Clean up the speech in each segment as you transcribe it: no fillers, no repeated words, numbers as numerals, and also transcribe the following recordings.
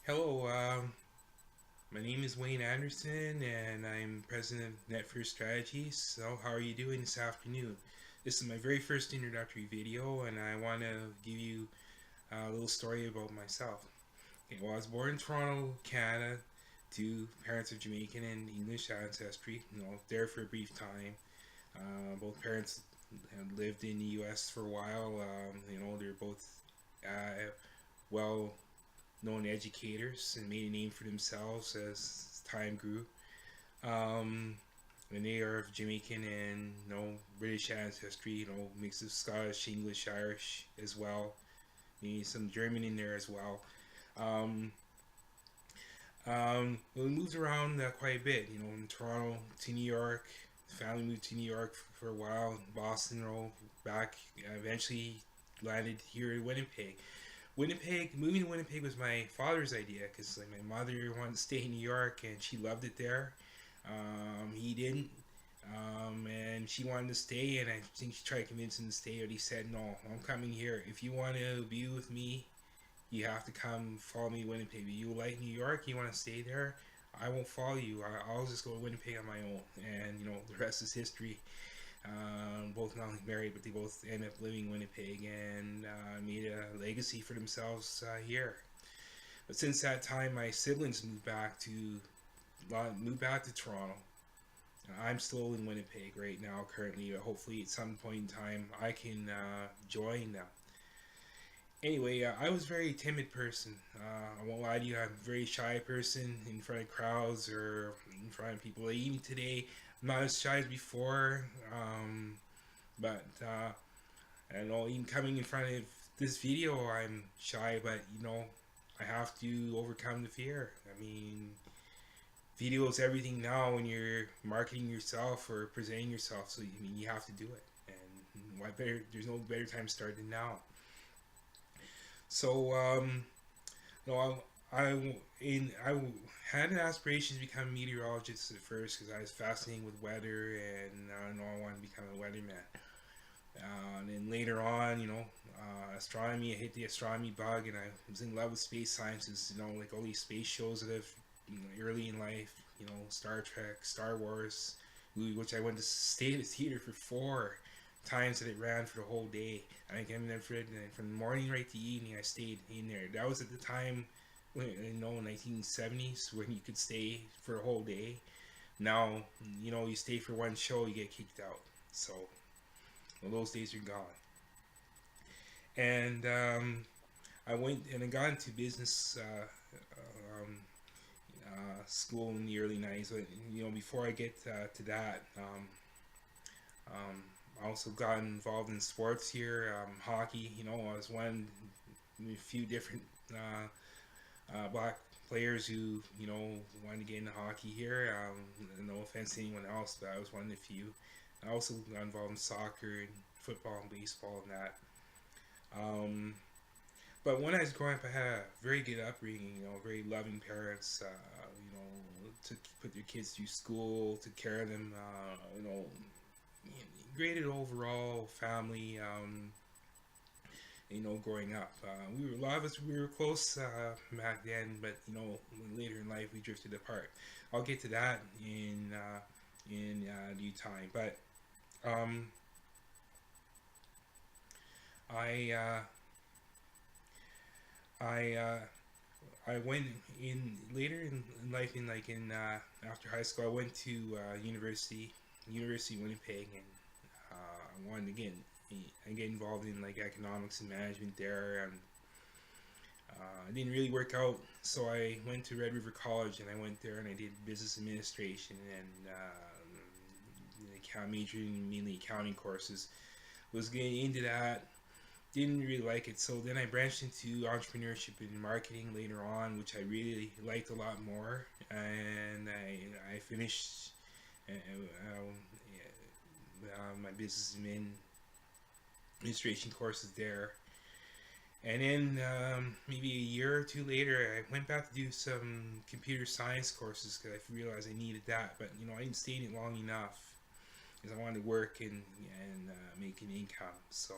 Hello, my name is Wayne Anderson, and I'm president of NetFirst Strategies. So, how are you doing this afternoon? This is my very first introductory video, and I want to give you a little story about myself. Okay, well, I was born in Toronto, Canada, to parents of Jamaican and English ancestry. There for a brief time. Both parents had lived in the U.S. for a while. They're both well known educators and made a name for themselves as time grew. Um, and they are of Jamaican and British ancestry. Mix of Scottish, English, Irish as well. Maybe some German in there as well. Um, we moved around quite a bit. In Toronto to New York. Family moved to New York for a while. Boston, back. Eventually landed here in Winnipeg. Moving to Winnipeg was my father's idea because my mother wanted to stay in New York and she loved it there. He didn't, and she wanted to stay, and I think she tried to convince him to stay, but he said, "No, I'm coming here. If you want to be with me, you have to come follow me to Winnipeg. You like New York, you want to stay there. I won't follow you. I'll just go to Winnipeg on my own." And the rest is history. Both not only married, but they both ended up living in Winnipeg and made a legacy for themselves here. But since that time, my siblings moved back to Toronto. I'm still in Winnipeg right now, currently. Hopefully, at some point in time, I can join them. Anyway, I was a very timid person. I won't lie to you, I'm a very shy person in front of crowds or in front of people. Even today, I'm not as shy as before. But I don't know, even coming in front of this video, I'm shy, but I have to overcome the fear. I mean, video is everything now when you're marketing yourself or presenting yourself. So you have to do it, and why better? There's no better time to start than now. So no, I had an aspiration to become a meteorologist at first because I was fascinated with weather, and I wanted to become a weatherman. And then later on, astronomy. I hit the astronomy bug, and I was in love with space sciences. Like all these space shows that have early in life. Star Trek, Star Wars, which I went to stay in the theater for 4 times that it ran for the whole day. I think I'm there from the morning right to evening. I stayed in there. That was at the time, 1970s, when you could stay for a whole day. Now, you stay for one show, you get kicked out. So, well, those days are gone. And I went and I got into business school in the early '90s. But before I get to that, I also got involved in sports here. Hockey. I was one of a few different black players who wanted to get into hockey here. No offense to anyone else, but I was one of the few. I also got involved in soccer and football and baseball and that. Um, but when I was growing up, I had a very good upbringing. Very loving parents. To put their kids through school, took care of them. Graded overall family. Growing up, a lot of us we were close back then, but later in life we drifted apart. I'll get to that in due time. But um, I I I went in later in life, after high school. I went to University of Winnipeg, and I wanted to get involved in economics and management there, and it didn't really work out. So I went to Red River College, and I went there and I did business administration and majoring mainly accounting courses. Was getting into that, didn't really like it. So then I branched into entrepreneurship and marketing later on, which I really liked a lot more. And I finished my business administration courses there. And then maybe a year or two later, I went back to do some computer science courses because I realized I needed that. But I didn't stay in it long enough because I wanted to work and make an income. So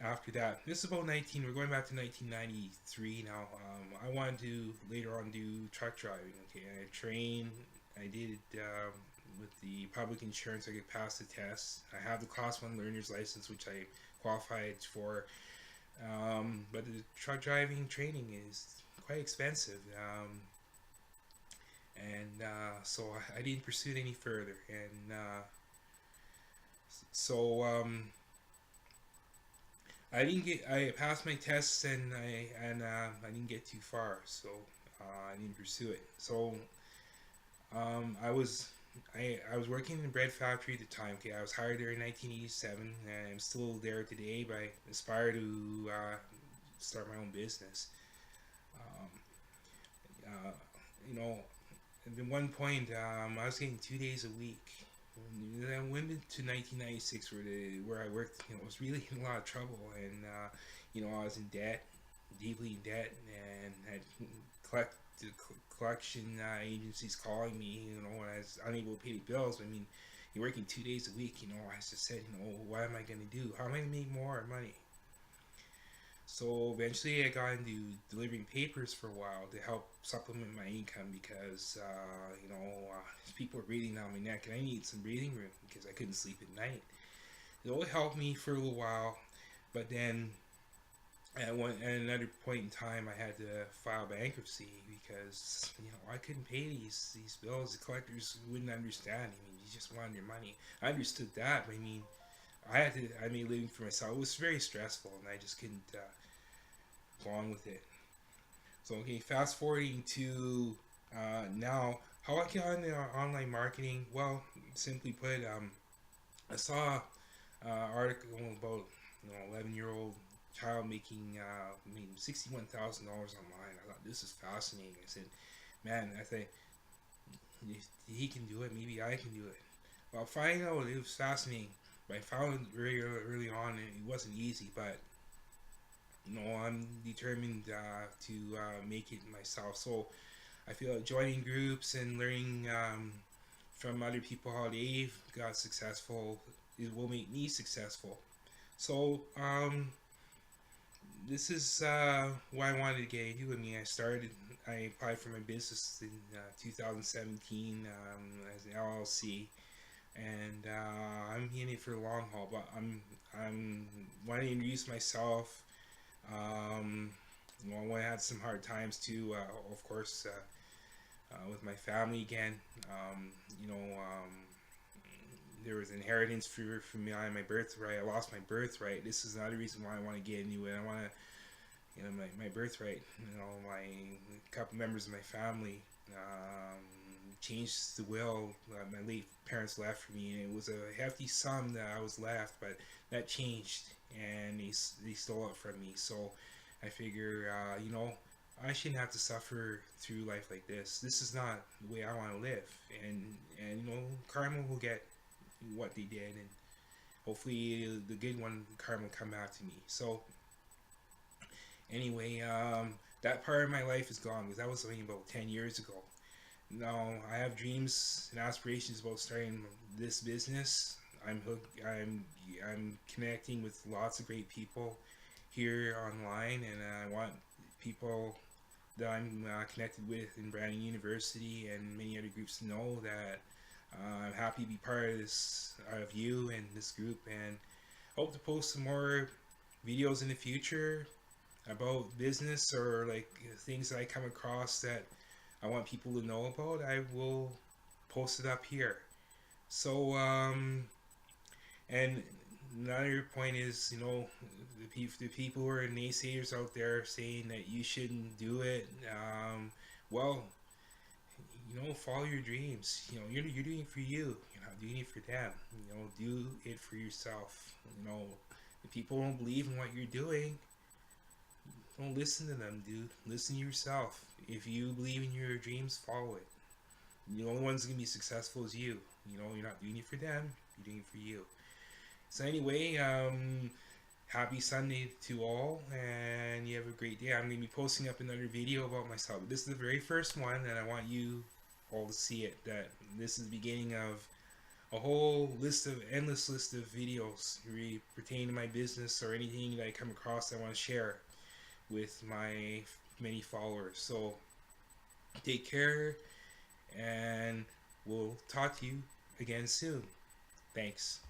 after that, this is about 19. We're going back to 1993 now. I wanted to later on do truck driving. Okay, I trained. I did with the public insurance. I could pass the test. I have the Class 1 learner's license, which I qualified for. But the truck driving training is quite expensive. So I didn't pursue it any further. And so I didn't get. I passed my tests and I didn't get too far, so I didn't pursue it. So I was I was working in the bread factory at the time. Okay, I was hired there in 1987, and I'm still there today. But I aspire to start my own business. Um, uh, you know, at one point, I was getting 2 days a week. And then I went into 1996 where I worked. I was really in a lot of trouble, and I was in debt, deeply in debt, and had collection agencies calling me. When I was unable to pay the bills. I mean, you're working 2 days a week. I just said, what am I going to do? How am I going to make more money? So eventually I got into delivering papers for a while to help supplement my income because, people were breathing down my neck and I needed some breathing room because I couldn't sleep at night. It all helped me for a little while, but then at another point in time I had to file bankruptcy because, I couldn't pay these bills. The collectors wouldn't understand. I mean, you just wanted your money. I understood that, but I mean, I made a living for myself. It was very stressful, and I just couldn't go on with it. So, okay, fast forwarding to now, how I get on the online marketing? Well, simply put, I saw an article about 11-year-old child making $61,000 online. I thought this is fascinating. I said, man, I thought if he can do it, maybe I can do it. Well, finding out it was fascinating. But I found it very early on, and it wasn't easy. But I'm determined to make it myself. So I feel like joining groups and learning from other people how they've got successful, it will make me successful. So this is why I wanted to get into it. I mean, I applied for my business in 2017 as an LLC, and I'm in it for the long haul. But I'm wanting to introduce myself. I want to have some hard times too. Of course, with my family again. There was inheritance for me on my birthright. I lost my birthright. This is another reason why I want to get into it. I want to, my birthright. My couple members of my family changed the will my late parents left for me, and it was a hefty sum that I was left, but that changed, and they stole it from me. So I figure, I shouldn't have to suffer through life like this. This is not the way I want to live, and karma will get what they did, and hopefully the good one, karma, will come back to me. So anyway, that part of my life is gone because that was only about 10 years ago. Now I have dreams and aspirations about starting this business. I'm connecting with lots of great people here online, and I want people that I'm connected with in Brandon University and many other groups to know that I'm happy to be part of you and this group, and hope to post some more videos in the future about business or like things that I come across that I want people to know about. I will post it up here. So and another point is, the people who are naysayers out there saying that you shouldn't do it. Well, follow your dreams. You're doing it for you. You're not doing it for them. Do it for yourself. If people don't believe in what you're doing, don't listen to them, dude. Listen to yourself. If you believe in your dreams, follow it. The only one's gonna be successful is you. You're not doing it for them. You're doing it for you. So anyway, happy Sunday to all, and you have a great day. I'm gonna be posting up another video about myself. This is the very first one, and I want you all to see it. That this is the beginning of a whole list of endless list of videos pertaining to my business or anything that I come across I want to share with my many followers. So take care, and we'll talk to you again soon. Thanks.